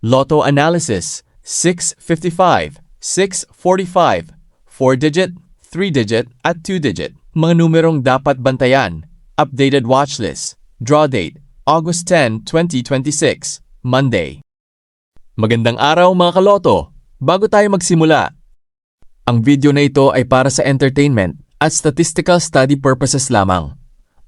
Lotto analysis, 655, 645, 4-digit, 3-digit at 2-digit. Mga numerong dapat bantayan. Updated watchlist. Draw date, August 10, 2026, Monday. Magandang araw mga kaloto! Bago tayo magsimula, ang video na ito ay para sa entertainment at statistical study purposes lamang.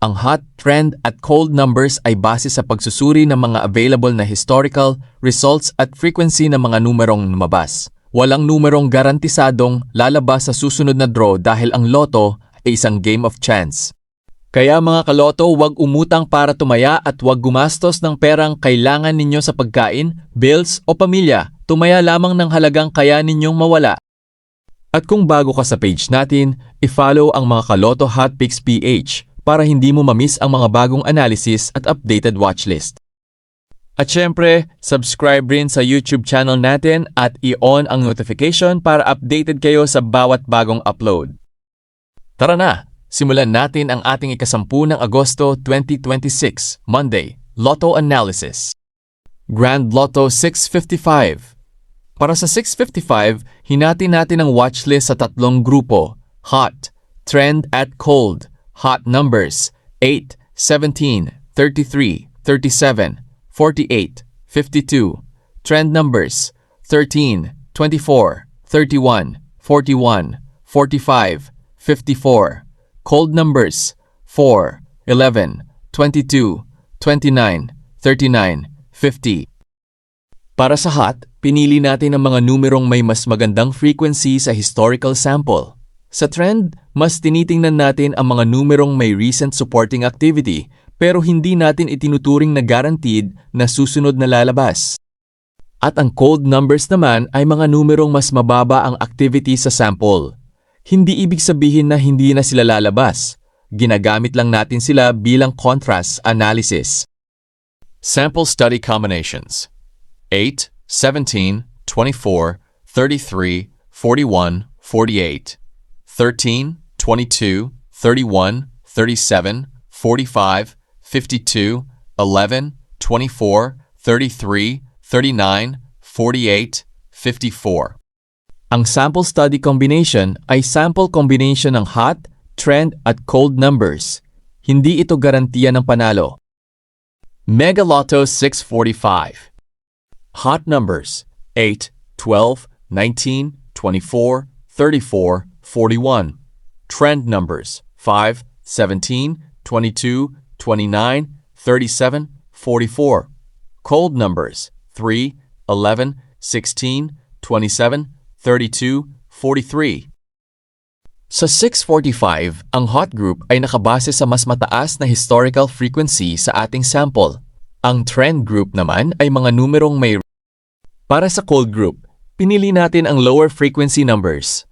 Ang hot, trend at cold numbers ay base sa pagsusuri ng mga available na historical, results at frequency ng mga numerong lumabas. Walang numerong garantisadong lalabas sa susunod na draw dahil ang loto ay isang game of chance. Kaya mga kaloto, huwag umutang para tumaya at huwag gumastos ng perang kailangan ninyo sa pagkain, bills o pamilya. Tumaya lamang ng halagang kaya ninyong mawala. At kung bago ka sa page natin, i-follow ang mga Kaloto Hotpicks PH para hindi mo mamiss ang mga bagong analysis at updated watchlist. At syempre, subscribe rin sa YouTube channel natin at i-on ang notification para updated kayo sa bawat bagong upload. Tara na! Simulan natin ang ating ika-10 ng Agosto 2026, Monday, Lotto Analysis. Grand Lotto 655. Para sa 655, hinati natin ang watchlist sa tatlong grupo, Hot, Trend at Cold. Hot numbers, 8, 17, 33, 37, 48, 52. Trend numbers, 13, 24, 31, 41, 45, 54. Cold numbers, 4, 11, 22, 29, 39, 50. Para sa hot, pinili natin ang mga numerong may mas magandang frequency sa historical sample. Sa trend, mas tinitingnan natin ang mga numerong may recent supporting activity pero hindi natin itinuturing na guaranteed na susunod na lalabas. At ang cold numbers naman ay mga numerong mas mababa ang activity sa sample. Hindi ibig sabihin na hindi na sila lalabas. Ginagamit lang natin sila bilang contrast analysis. Sample study combinations: 8, 17, 24, 33, 41, 48, 13, 22, 31, 37, 45, 52, 11, 24, 33, 39, 48, 54. Ang sample study combination ay sample combination ng hot, trend at cold numbers. Hindi ito garantiya ng panalo. Mega Lotto 645. Hot numbers, 8, 12, 19, 24, 34, 41. Trend numbers, 5, 17, 22, 29, 37, 44. Cold numbers, 3, 11, 16, 27, 32, 43. Sa 645, ang hot group ay nakabase sa mas mataas na historical frequency sa ating sample. Ang trend group naman ay mga numerong may. Para sa cold group, pinili natin ang lower frequency numbers.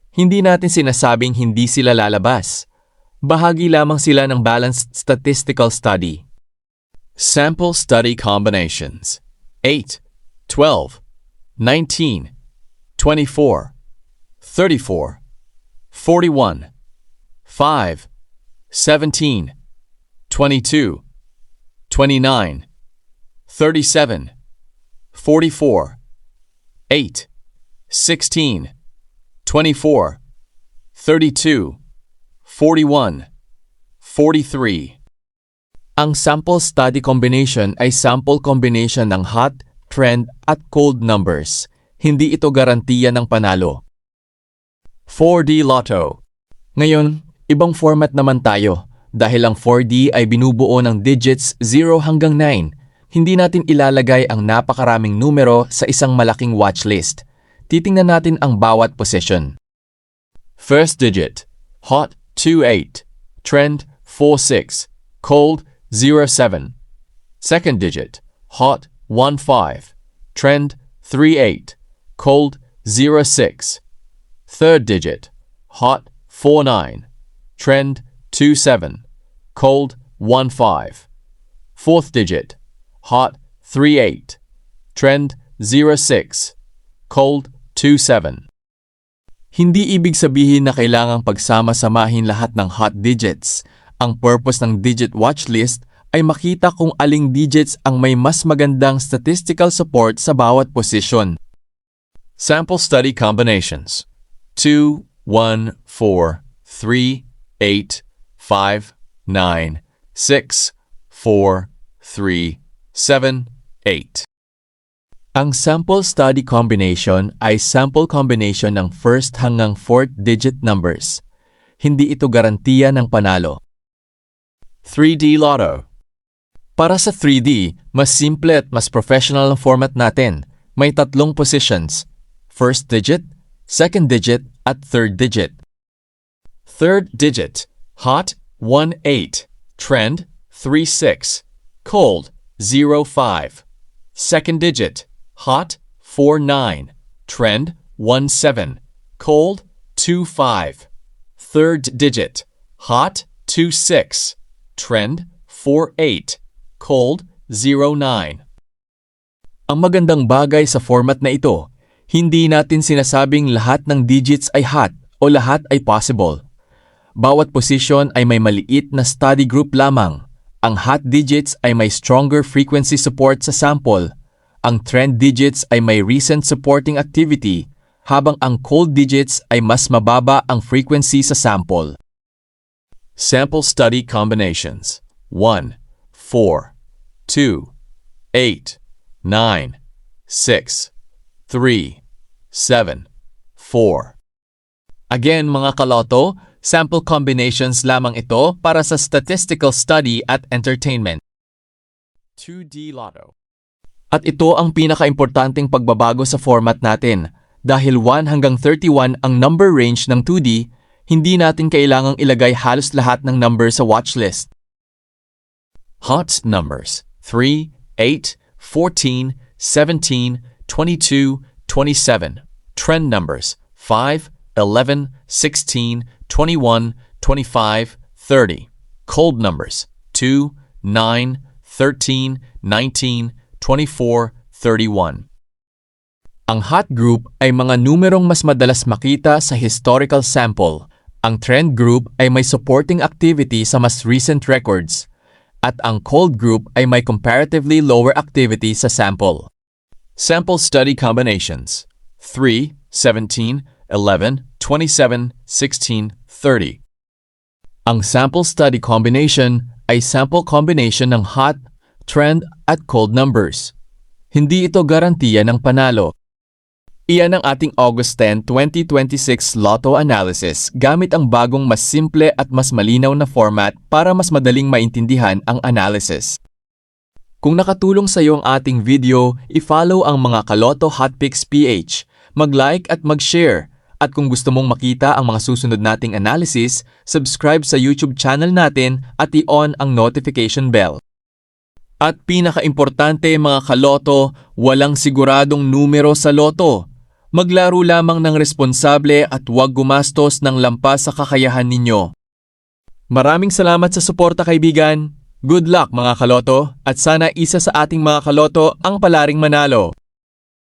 Hindi natin sinasabing hindi sila lalabas. Bahagi lamang sila ng balanced statistical study. Sample study combinations: 8, 12, 19, 24, 34, 41, 5, 17, 22, 29, 37, 44, 8, 16, 24, 32, 41, 43. Ang sample study combination ay sample combination ng hot, trend at cold numbers. Hindi ito garantiya ng panalo. 4D Lotto. Ngayon, ibang format naman tayo. Dahil ang 4D ay binubuo ng digits 0 hanggang 9. Hindi natin ilalagay ang napakaraming numero sa isang malaking watchlist. Titingnan natin ang bawat position. First digit, hot 28, trend 46, cold 07. Second digit, hot 15, trend 38, cold 06. Third digit, hot 49, trend 27, cold 15. Fourth digit, hot 38, trend 06, cold 27. Hindi ibig sabihin na kailangang pagsama-samahin lahat ng hot digits. Ang purpose ng digit watchlist ay makita kung aling digits ang may mas magandang statistical support sa bawat position. Sample study combinations: 2, 1, 4, 3, 8, 5, 9, 6, 4, 3, 7, 8. Ang sample study combination ay sample combination ng first hanggang fourth digit numbers. Hindi ito garantiya ng panalo. 3D Lotto. Para sa 3D, mas simple at mas professional ang format natin. May tatlong positions: first digit, second digit, at third digit. Third digit: hot 1-8, trend 3-6, cold 0-5. Second digit: hot 4-9, trend 1-7, cold 2-5. Third digit: hot 2-6, trend 4-8, cold 0-9. Ang magandang bagay sa format na ito, hindi natin sinasabing lahat ng digits ay hot o lahat ay possible. Bawat position ay may maliit na study group lamang. Ang hot digits ay may stronger frequency support sa sample. Ang trend digits ay may recent supporting activity, habang ang cold digits ay mas mababa ang frequency sa sample. Sample study combinations: 1, 4, 2, 8, 9, 6, 3, 7, 4. Again mga kaloto, sample combinations lamang ito para sa statistical study at entertainment. 2D Lotto. At ito ang pinaka-importanting pagbabago sa format natin. Dahil 1 hanggang 31 ang number range ng 2D, hindi natin kailangang ilagay halos lahat ng number sa watchlist. Hot numbers: 3, 8, 14, 17, 22, 27. Trend numbers: 5, 11, 16, 21, 25, 30. Cold numbers: 2, 9, 13, 19, 24, 31. Ang hot group ay mga numerong mas madalas makita sa historical sample. Ang trend group ay may supporting activity sa mas recent records. At ang cold group ay may comparatively lower activity sa sample. Sample study combinations: 3, 17, 11, 27, 16, 30. Ang sample study combination ay sample combination ng hot, trend, at cold numbers. Hindi ito garantiya ng panalo. Iyan ang ating August 10, 2026 Lotto Analysis gamit ang bagong mas simple at mas malinaw na format para mas madaling maintindihan ang analysis. Kung nakatulong sa iyo ang ating video, i-follow ang mga Kaloto Hotpicks PH, mag-like at mag-share. At kung gusto mong makita ang mga susunod nating analysis, subscribe sa YouTube channel natin at i-on ang notification bell. At pinaka-importante mga kaloto, walang siguradong numero sa loto. Maglaro lamang ng responsable at huwag gumastos ng lampas sa kakayahan ninyo. Maraming salamat sa suporta kaibigan. Good luck mga kaloto at sana isa sa ating mga kaloto ang palaring manalo.